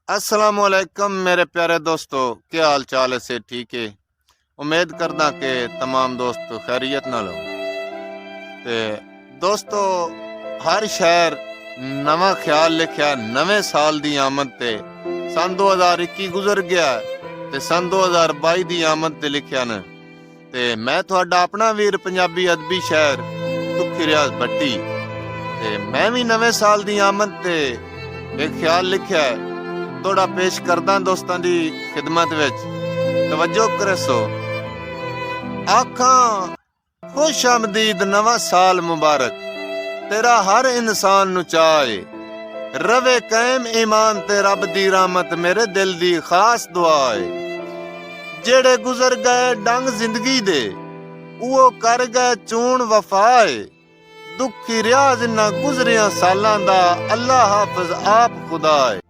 अस्सलामुअलैकुम मेरे प्यारे दोस्तों, क्या हाल चाल है? से ठीक है। उम्मीद करदा कि तमाम दोस्त खैरियत नाल हो। ते दोस्तों, हर शहर नवा ख्याल लिखिया नवे साल दी आमद ते सन 2021 गुजर गया ते सन 2022 दी आमद ते लिखिया न। ते मैं तुहाडा अपना वीर पंजाबी अदबी शहर दुखी रियाज भट्टी ते मैं भी नवे साल दी आमद ते एक ख्याल लिखिया है, थोड़ा पेश करदा दोस्तां दी खिदमत विच। तवज्जो करसो। आखां खुश आमदीद नवा साल मुबारक, तेरा हर इंसान नु चाहे रवे कायम ईमान ते रब दी रहमत मेरे दिल दी खास दुआ है। जेड़े गुजर गए डंग जिंदगी दे उहो कर गए चून वफाए। दुखी रियाज इन्ना गुजरिया सालां दा अल्लाह हाफिज आप खुदा है।